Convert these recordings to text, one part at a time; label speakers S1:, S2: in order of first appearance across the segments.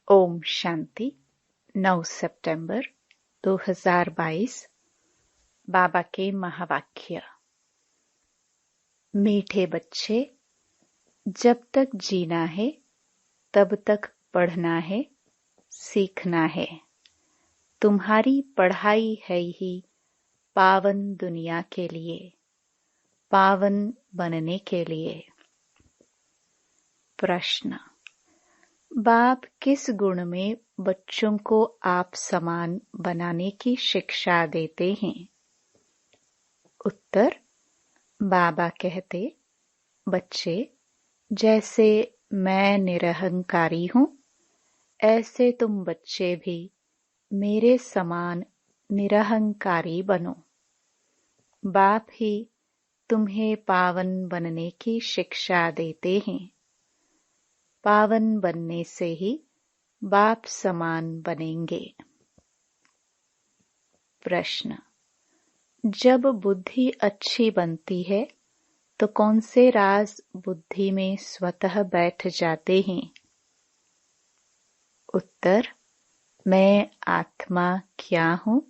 S1: ओम शांति 9 सितंबर 2022 बाबा के महावाक्य। मीठे बच्चे, जब तक जीना है तब तक पढ़ना है, सीखना है। तुम्हारी पढ़ाई है ही पावन दुनिया के लिए, पावन बनने के लिए। प्रश्न: बाप किस गुण में बच्चों को आप समान बनाने की शिक्षा देते हैं? उत्तर: बाबा कहते, बच्चे, जैसे मैं निरहंकारी हूँ, ऐसे तुम बच्चे भी मेरे समान निरहंकारी बनो। बाप ही तुम्हें पावन बनने की शिक्षा देते हैं। पावन बनने से ही बाप समान बनेंगे। प्रश्न: जब बुद्धि अच्छी बनती है तो कौन से राज बुद्धि में स्वतः बैठ जाते हैं? उत्तर: मैं आत्मा क्या हूँ,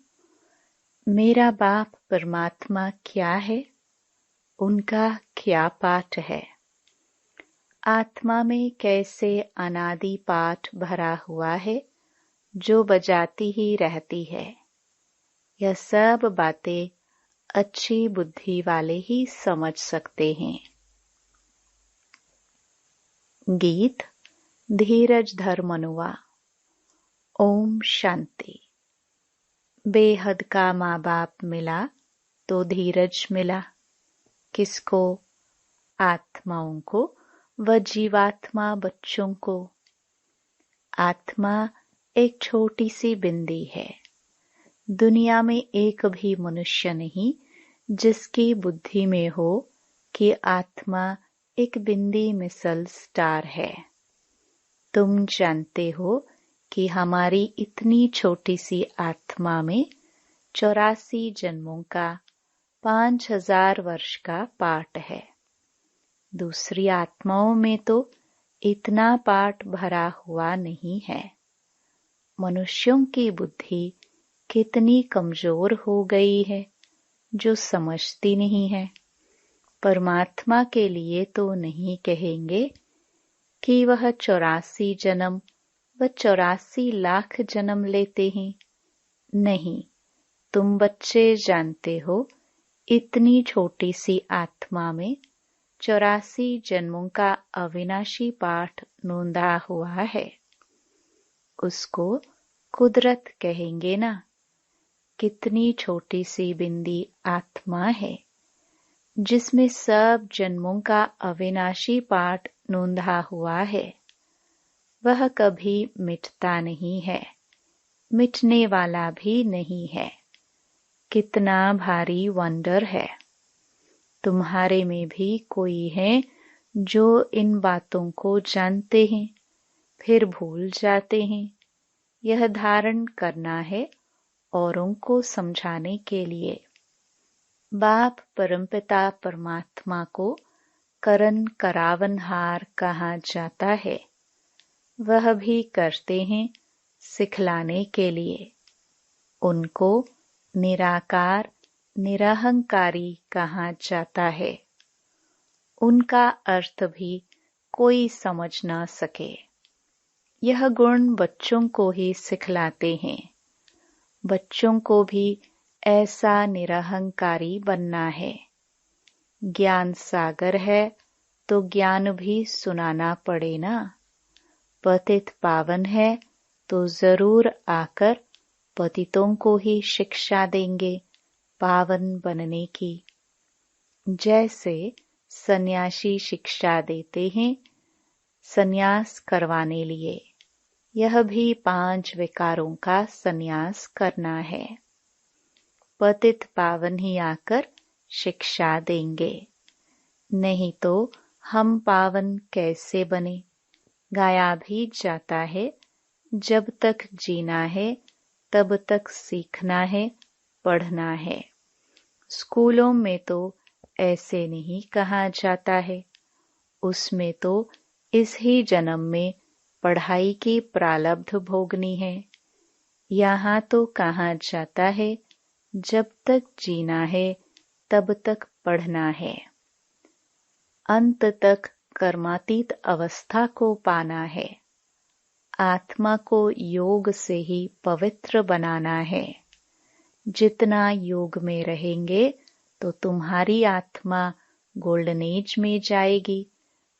S1: मेरा बाप परमात्मा क्या है, उनका क्या पाठ है। आत्मा में कैसे अनादि पाठ भरा हुआ है जो बजाती ही रहती है। यह सब बातें अच्छी बुद्धि वाले ही समझ सकते हैं। गीत धीरज धर मनुआ। ओम शांति। बेहद का माँ बाप मिला तो धीरज मिला। किसको? आत्माओं को व जीवात्मा बच्चों को। आत्मा एक छोटी सी बिंदी है। दुनिया में एक भी मनुष्य नहीं जिसकी बुद्धि में हो कि आत्मा एक बिंदी मिसल स्टार है। तुम जानते हो कि हमारी इतनी छोटी सी आत्मा में 84 जन्मों का 5000 वर्ष का पाठ है। दूसरी आत्माओं में तो इतना पाठ भरा हुआ नहीं है। मनुष्यों की बुद्धि कितनी कमजोर हो गई है जो समझती नहीं है। परमात्मा के लिए तो नहीं कहेंगे कि वह 84 जन्म व 84 लाख जन्म लेते हैं। नहीं, तुम बच्चे जानते हो, इतनी छोटी सी आत्मा में 84 जन्मों का अविनाशी पाठ नोंदा हुआ है। उसको कुदरत कहेंगे ना। कितनी छोटी सी बिंदी आत्मा है जिसमें सब जन्मों का अविनाशी पाठ नोंदा हुआ है। वह कभी मिटता नहीं है, मिटने वाला भी नहीं है। कितना भारी वंडर है। तुम्हारे में भी कोई है जो इन बातों को जानते हैं फिर भूल जाते हैं। यह धारण करना है औरों को समझाने के लिए। बाप परमपिता परमात्मा को करन करावनहार कहा जाता है। वह भी करते हैं सिखलाने के लिए। उनको निराकार निरहंकारी कहा जाता है। उनका अर्थ भी कोई समझ न सके। यह गुण बच्चों को ही सिखलाते हैं। बच्चों को भी ऐसा निरहंकारी बनना है। ज्ञान सागर है तो ज्ञान भी सुनाना पड़े ना। पतित पावन है तो जरूर आकर पतितों को ही शिक्षा देंगे पावन बनने की। जैसे सन्यासी शिक्षा देते हैं सन्यास करवाने लिए, यह भी 5 विकारों का सन्यास करना है। पतित पावन ही आकर शिक्षा देंगे। नहीं तो हम पावन कैसे बने? गाया भी जाता है, जब तक जीना है तब तक सीखना है, पढ़ना है। स्कूलों में तो ऐसे नहीं कहा जाता है। उसमें तो इस ही जन्म में पढ़ाई की प्रारब्ध भोगनी है। यहाँ तो कहा जाता है, जब तक जीना है तब तक पढ़ना है। अंत तक कर्मातीत अवस्था को पाना है। आत्मा को योग से ही पवित्र बनाना है। जितना योग में रहेंगे तो तुम्हारी आत्मा गोल्डन एज में जाएगी।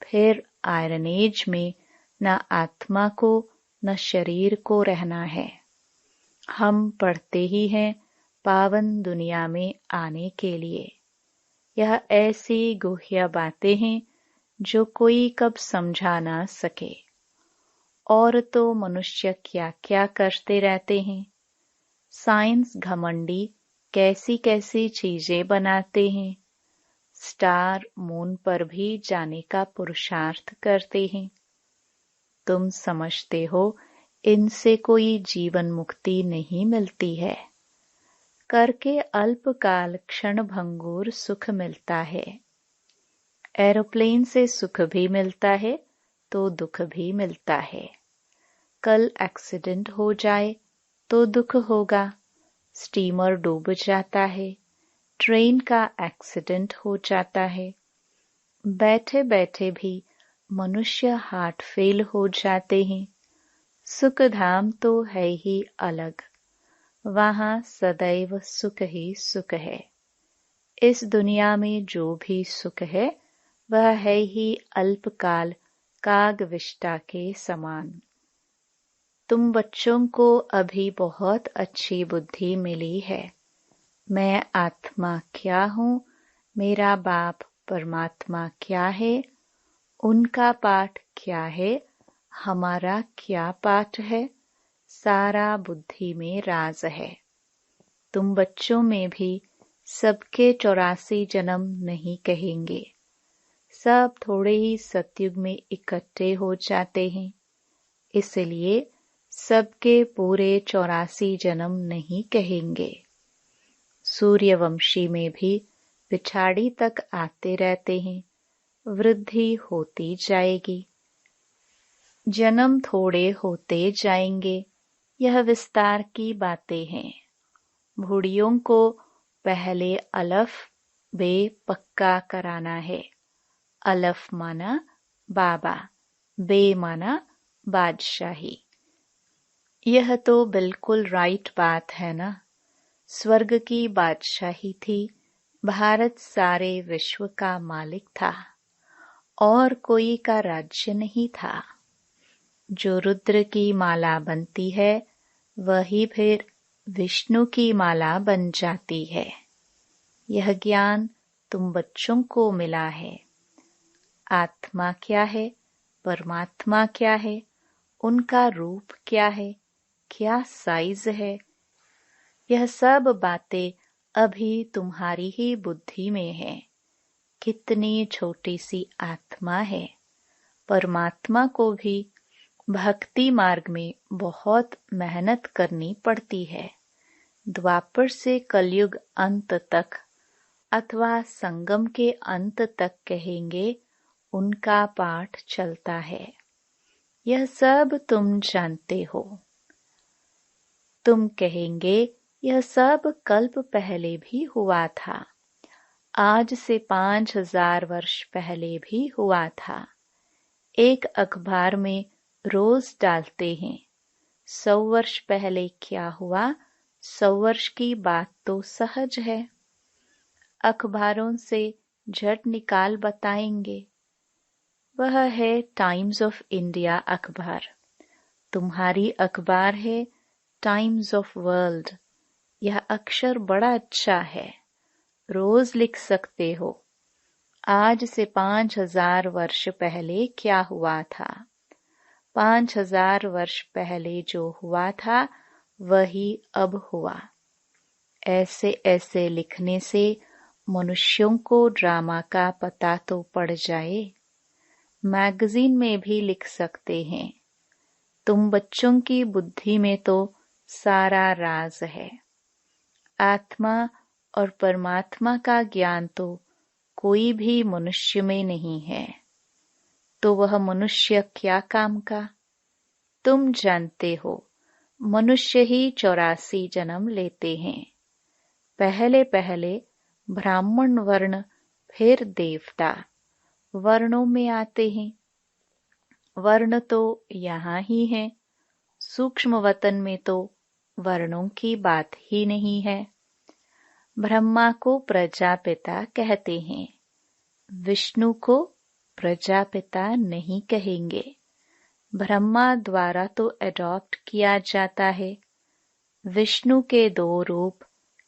S1: फिर आयरन एज में न आत्मा को न शरीर को रहना है। हम पढ़ते ही हैं पावन दुनिया में आने के लिए। यह ऐसी गुह्य बातें हैं जो कोई कब समझा ना सके। और तो मनुष्य क्या क्या करते रहते हैं। साइंस घमंडी कैसी कैसी चीजें बनाते हैं। स्टार मून पर भी जाने का पुरुषार्थ करते हैं। तुम समझते हो इनसे कोई जीवन मुक्ति नहीं मिलती है। करके अल्पकाल क्षण भंगुर सुख मिलता है। एरोप्लेन से सुख भी मिलता है तो दुख भी मिलता है। कल एक्सीडेंट हो जाए तो दुख होगा। स्टीमर डूब जाता है, ट्रेन का एक्सीडेंट हो जाता है। बैठे बैठे भी मनुष्य हार्ट फेल हो जाते हैं। सुख धाम तो है ही अलग, वहाँ सदैव सुख ही सुख है। इस दुनिया में जो भी सुख है वह है ही अल्पकाल कागविष्टा के समान। तुम बच्चों को अभी बहुत अच्छी बुद्धि मिली है। मैं आत्मा क्या हूँ, मेरा बाप परमात्मा क्या है, उनका पाठ क्या है, हमारा क्या पाठ है, सारा बुद्धि में राज है। तुम बच्चों में भी सबके 84 जन्म नहीं कहेंगे। सब थोड़े ही सतयुग में इकट्ठे हो जाते हैं, इसलिए सबके पूरे 84 जन्म नहीं कहेंगे। सूर्यवंशी में भी पिछाड़ी तक आते रहते हैं, वृद्धि होती जाएगी। जन्म थोड़े होते जाएंगे, यह विस्तार की बातें हैं। बूढ़ियों को पहले अलफ बे पक्का कराना है। अलफ माना बाबा, बे माना बादशाही। यह तो बिल्कुल राइट बात है ना। स्वर्ग की बादशाही थी, भारत सारे विश्व का मालिक था और कोई का राज्य नहीं था। जो रुद्र की माला बनती है वही फिर विष्णु की माला बन जाती है। यह ज्ञान तुम बच्चों को मिला है। आत्मा क्या है, परमात्मा क्या है, उनका रूप क्या है, क्या साइज है, यह सब बातें अभी तुम्हारी ही बुद्धि में है। कितनी छोटी सी आत्मा है। परमात्मा को भी भक्ति मार्ग में बहुत मेहनत करनी पड़ती है। द्वापर से कलयुग अंत तक अथवा संगम के अंत तक कहेंगे उनका पाठ चलता है। यह सब तुम जानते हो। तुम कहेंगे यह सब कल्प पहले भी हुआ था, आज से 5000 वर्ष पहले भी हुआ था। एक अखबार में रोज डालते हैं 100 वर्ष पहले क्या हुआ। 100 वर्ष की बात तो सहज है, अखबारों से झट निकाल बताएंगे। वह है टाइम्स ऑफ इंडिया अखबार। तुम्हारी अखबार है टाइम्स ऑफ वर्ल्ड। यह अक्षर बड़ा अच्छा है, रोज लिख सकते हो। आज से 5000 वर्ष पहले क्या हुआ था। 5000 वर्ष पहले जो हुआ था वही अब हुआ। ऐसे ऐसे लिखने से मनुष्यों को ड्रामा का पता तो पड़ जाए। मैगजीन में भी लिख सकते हैं। तुम बच्चों की बुद्धि में तो सारा राज है। आत्मा और परमात्मा का ज्ञान तो कोई भी मनुष्य में नहीं है, तो वह मनुष्य क्या काम का। तुम जानते हो मनुष्य ही 84 जन्म लेते हैं। पहले पहले ब्राह्मण वर्ण, फिर देवता वर्णों में आते हैं। वर्ण तो यहाँ ही है, सूक्ष्म वतन में तो वर्णों की बात ही नहीं है। ब्रह्मा को प्रजापिता कहते हैं, विष्णु को प्रजापिता नहीं कहेंगे। ब्रह्मा द्वारा तो अडॉप्ट किया जाता है। विष्णु के 2 रूप,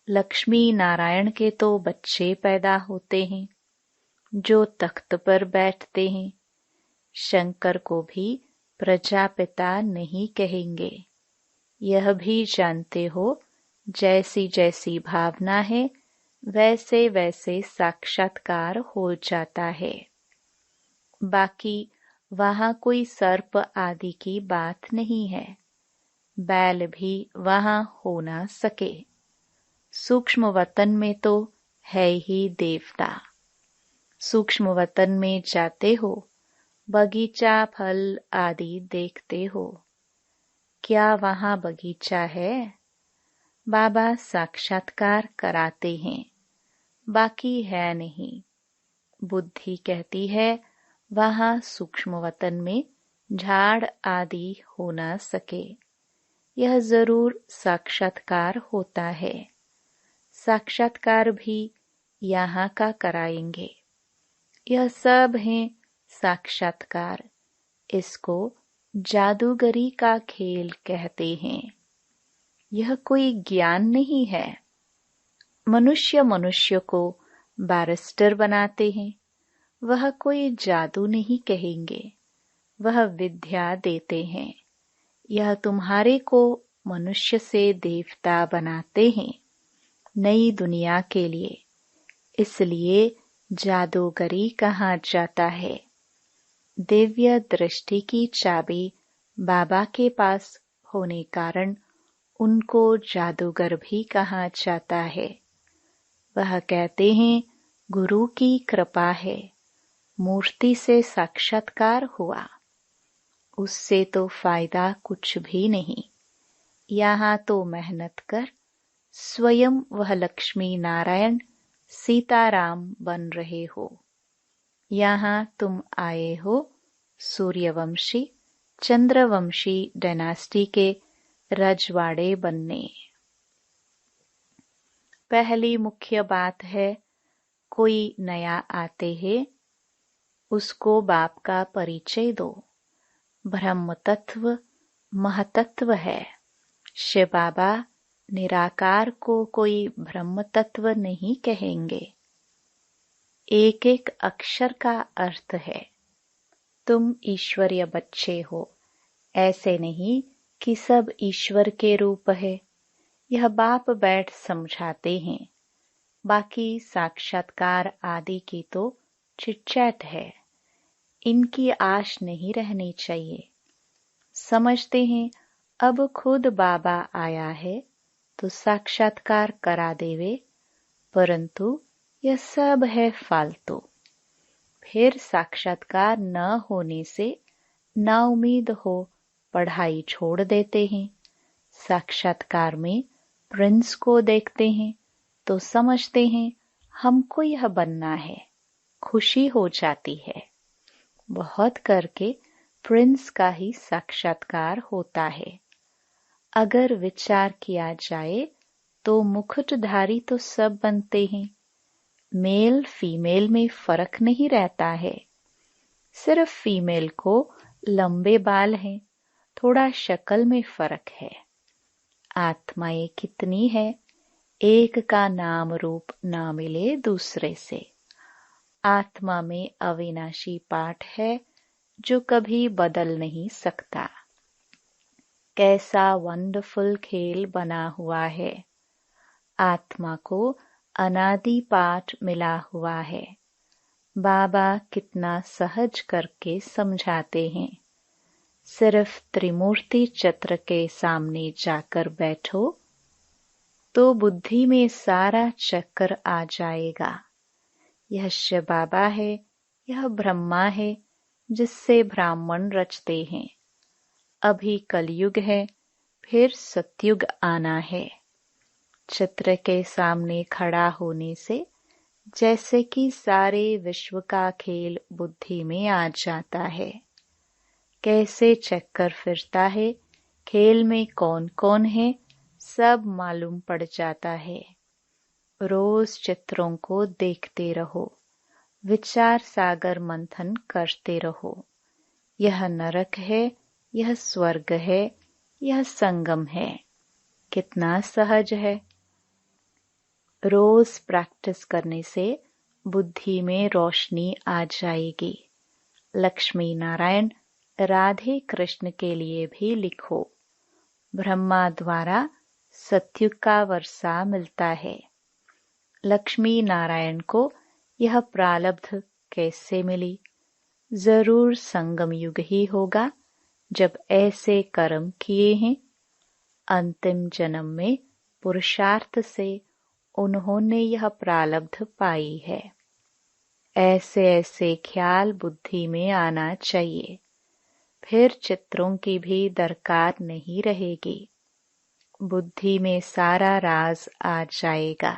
S1: लक्ष्मी नारायण के तो बच्चे पैदा होते हैं जो तख्त पर बैठते हैं। शंकर को भी प्रजापिता नहीं कहेंगे। यह भी जानते हो, जैसी जैसी भावना है वैसे वैसे साक्षात्कार हो जाता है। बाकी वहाँ कोई सर्प आदि की बात नहीं है। बैल भी वहाँ हो ना सके। सूक्ष्म वतन में तो है ही देवता। सूक्ष्म वतन में जाते हो, बगीचा फल आदि देखते हो। क्या वहाँ बगीचा है? बाबा साक्षात्कार कराते हैं, बाकी है नहीं। बुद्धि कहती है वहाँ सूक्ष्म वतन में झाड़ आदि हो ना सके। यह जरूर साक्षात्कार होता है। साक्षात्कार भी यहाँ का कराएंगे। यह सब है साक्षात्कार। इसको जादूगरी का खेल कहते हैं। यह कोई ज्ञान नहीं है। मनुष्य मनुष्य को बैरिस्टर बनाते हैं, वह कोई जादू नहीं कहेंगे, वह विद्या देते हैं। यह तुम्हारे को मनुष्य से देवता बनाते हैं, नई दुनिया के लिए। इसलिए जादूगरी कहा जाता है। दिव्य दृष्टि की चाबी बाबा के पास होने कारण उनको जादूगर भी कहा जाता है। वह कहते हैं गुरु की कृपा है, मूर्ति से साक्षात्कार हुआ, उससे तो फायदा कुछ भी नहीं। यहाँ तो मेहनत कर स्वयं वह लक्ष्मी नारायण सीताराम बन रहे हो। यहाँ तुम आए हो सूर्यवंशी चंद्रवंशी डायनास्टी के रजवाड़े बनने। पहली मुख्य बात है, कोई नया आते हैं उसको बाप का परिचय दो। ब्रह्म तत्व महतत्व है। शिव बाबा निराकार को कोई ब्रह्म तत्व नहीं कहेंगे। एक एक अक्षर का अर्थ है। तुम ईश्वरीय बच्चे हो, ऐसे नहीं कि सब ईश्वर के रूप है। यह बाप बैठ समझाते हैं। बाकी साक्षात्कार आदि की तो चिटचैट है, इनकी आश नहीं रहनी चाहिए। समझते हैं अब खुद बाबा आया है तो साक्षात्कार करा देवे, परंतु यह सब है फालतू। फिर साक्षात्कार न होने से नाउम्मीद हो पढ़ाई छोड़ देते हैं। साक्षात्कार में प्रिंस को देखते हैं तो समझते हैं हमको यह बनना है, खुशी हो जाती है। बहुत करके प्रिंस का ही साक्षात्कार होता है। अगर विचार किया जाए तो मुकुटधारी तो सब बनते हैं। मेल फीमेल में फर्क नहीं रहता है। सिर्फ फीमेल को लंबे बाल हैं, थोड़ा शक्ल में फर्क है। आत्माएं कितनी है, एक का नाम रूप ना मिले दूसरे से। आत्मा में अविनाशी पाठ है जो कभी बदल नहीं सकता। कैसा वंडरफुल खेल बना हुआ है। आत्मा को अनादि पाठ मिला हुआ है। बाबा कितना सहज करके समझाते हैं। सिर्फ त्रिमूर्ति चित्र के सामने जाकर बैठो तो बुद्धि में सारा चक्कर आ जाएगा। यह शिव बाबा है, यह ब्रह्मा है जिससे ब्राह्मण रचते हैं। अभी कलयुग है, फिर सतयुग आना है। चित्र के सामने खड़ा होने से जैसे कि सारे विश्व का खेल बुद्धि में आ जाता है। कैसे चक्कर फिरता है, खेल में कौन कौन है, सब मालूम पड़ जाता है। रोज चित्रों को देखते रहो, विचार सागर मंथन करते रहो। यह नरक है, यह स्वर्ग है, यह संगम है। कितना सहज है। रोज प्रैक्टिस करने से बुद्धि में रोशनी आ जाएगी। लक्ष्मी नारायण राधे कृष्ण के लिए भी लिखो। ब्रह्मा द्वारा सतयुग का वर्षा मिलता है। लक्ष्मी नारायण को यह प्रारब्ध कैसे मिली? जरूर संगम युग ही होगा, जब ऐसे कर्म किए हैं। अंतिम जन्म में पुरुषार्थ से उन्होंने यह प्रारब्ध पाई है। ऐसे ऐसे ख्याल बुद्धि में आना चाहिए, फिर चित्रों की भी दरकार नहीं रहेगी। बुद्धि में सारा राज आ जाएगा।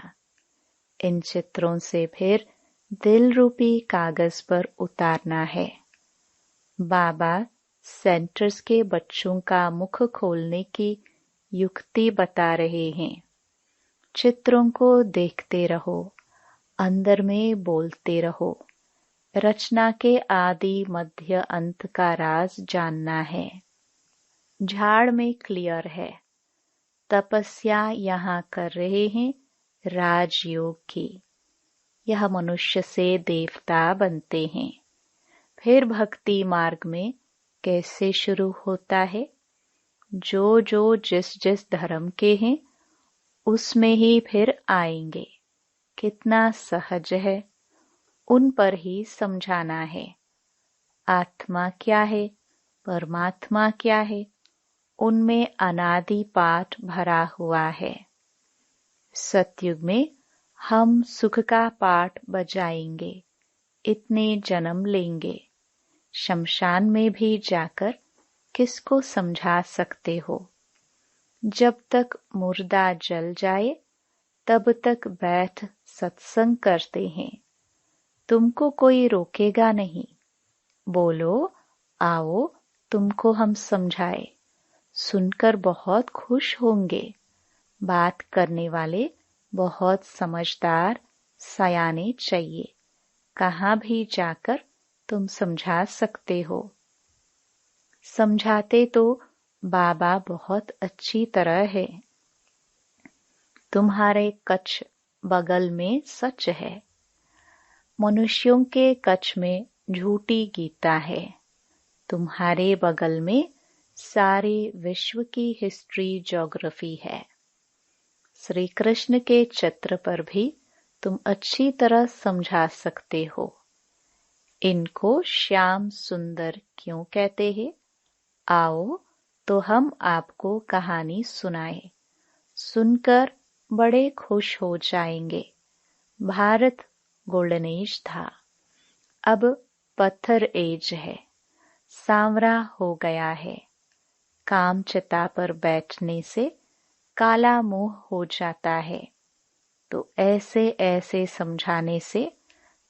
S1: इन चित्रों से फिर दिल रूपी कागज पर उतारना है। बाबा सेंटर्स के बच्चों का मुख खोलने की युक्ति बता रहे हैं। चित्रों को देखते रहो, अंदर में बोलते रहो। रचना के आदि मध्य अंत का राज जानना है। झाड़ में क्लियर है। तपस्या यहाँ कर रहे हैं राजयोग की। यह मनुष्य से देवता बनते हैं। फिर भक्ति मार्ग में कैसे शुरू होता है? जो जो जिस जिस धर्म के हैं उसमें ही फिर आएंगे। कितना सहज है। उन पर ही समझाना है। आत्मा क्या है, परमात्मा क्या है, उनमें अनादि पाठ भरा हुआ है। सतयुग में हम सुख का पाठ बजाएंगे, इतने जन्म लेंगे। शमशान में भी जाकर किसको समझा सकते हो? जब तक मुर्दा जल जाए तब तक बैठ सत्संग करते हैं। तुमको कोई रोकेगा नहीं। बोलो, आओ तुमको हम समझाए। सुनकर बहुत खुश होंगे। बात करने वाले बहुत समझदार सयाने चाहिए। कहाँ भी जाकर तुम समझा सकते हो। समझाते तो बाबा बहुत अच्छी तरह है। तुम्हारे कच्छ बगल में सच है। मनुष्यों के कच्छ में झूठी गीता है। तुम्हारे बगल में सारे विश्व की हिस्ट्री ज्योग्राफी है। श्री कृष्ण के चित्र पर भी तुम अच्छी तरह समझा सकते हो। इनको श्याम सुंदर क्यों कहते हैं? आओ तो हम आपको कहानी सुनाए। सुनकर बड़े खुश हो जाएंगे। भारत गोल्डन एज था, अब पत्थर एज है। सांवरा हो गया है। काम चिता पर बैठने से काला मुंह हो जाता है। तो ऐसे ऐसे समझाने से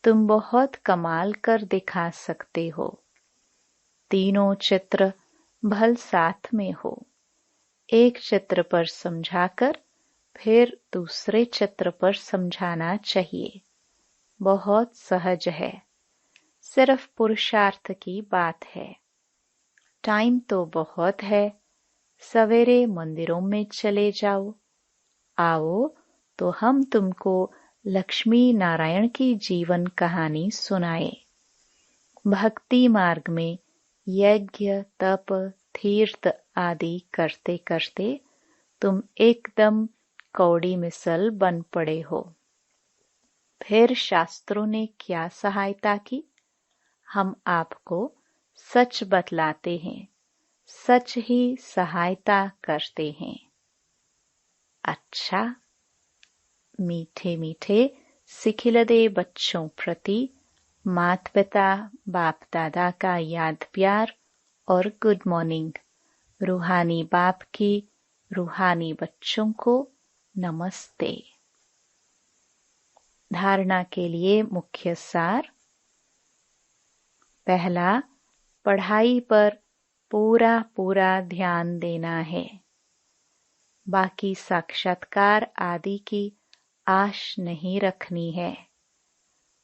S1: तुम बहुत कमाल कर दिखा सकते हो। तीनों चित्र भल साथ में हो। एक चित्र पर समझाकर फिर दूसरे चित्र पर समझाना चाहिए। बहुत सहज है। सिर्फ पुरुषार्थ की बात है। टाइम तो बहुत है। सवेरे मंदिरों में चले जाओ। आओ तो हम तुमको लक्ष्मी नारायण की जीवन कहानी सुनाए। भक्ति मार्ग में यज्ञ तप तीर्थ आदि करते करते तुम एकदम कौड़ी मिसल बन पड़े हो। फिर शास्त्रों ने क्या सहायता की? हम आपको सच बतलाते हैं, सच ही सहायता करते हैं। अच्छा, मीठे मीठे सिखिलदे बच्चों प्रति माता पिता बाप दादा का याद प्यार और गुड मॉर्निंग। रूहानी बाप की रूहानी बच्चों को नमस्ते। धारणा के लिए मुख्य सार। पहला, पढ़ाई पर पूरा ध्यान देना है। बाकी साक्षात्कार आदि की आश नहीं रखनी है।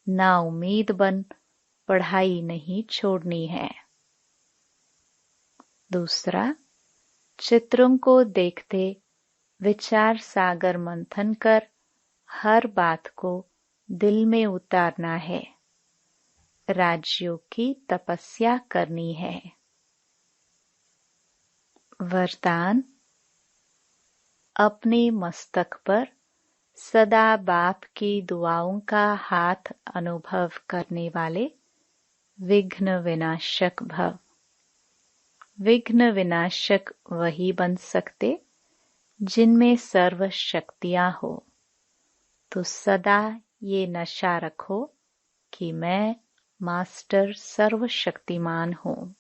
S1: ना उम्मीद बन पढ़ाई नहीं छोड़नी है। दूसरा, चित्रों को देखते विचार सागर मंथन कर हर बात को दिल में उतारना है। राजयोग की तपस्या करनी है। वरदान। अपने मस्तक पर सदा बाप की दुआओं का हाथ अनुभव करने वाले विघ्न विनाशक भव। विघ्न विनाशक वही बन सकते जिनमें सर्व शक्तियां हो। तो सदा ये नशा रखो कि मैं मास्टर सर्वशक्तिमान हूँ।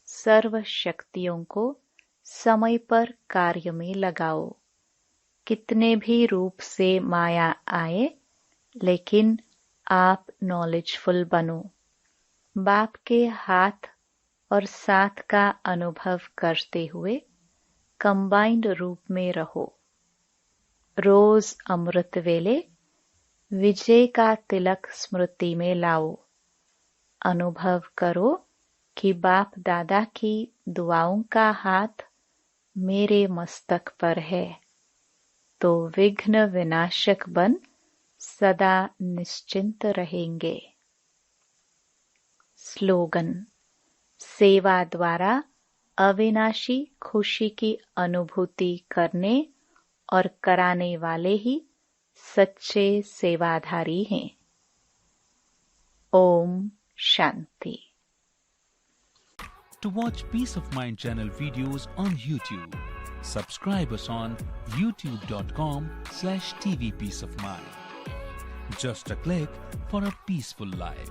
S1: सर्व शक्तियों को समय पर कार्य में लगाओ। कितने भी रूप से माया आए, लेकिन आप नॉलेजफुल बनो। बाप के हाथ और साथ का अनुभव करते हुए कंबाइंड रूप में रहो। रोज अमृत वेले विजय का तिलक स्मृति में लाओ। अनुभव करो कि बाप दादा की दुआओं का हाथ मेरे मस्तक पर है, तो विघ्न विनाशक बन सदा निश्चिंत रहेंगे। स्लोगन। सेवा द्वारा अविनाशी खुशी की अनुभूति करने और कराने वाले ही सच्चे सेवाधारी हैं। Om Shanti.
S2: To watch Peace of Mind channel videos on YouTube, subscribe us on youtube.com/tvpeaceofmind. Just a click for a peaceful life.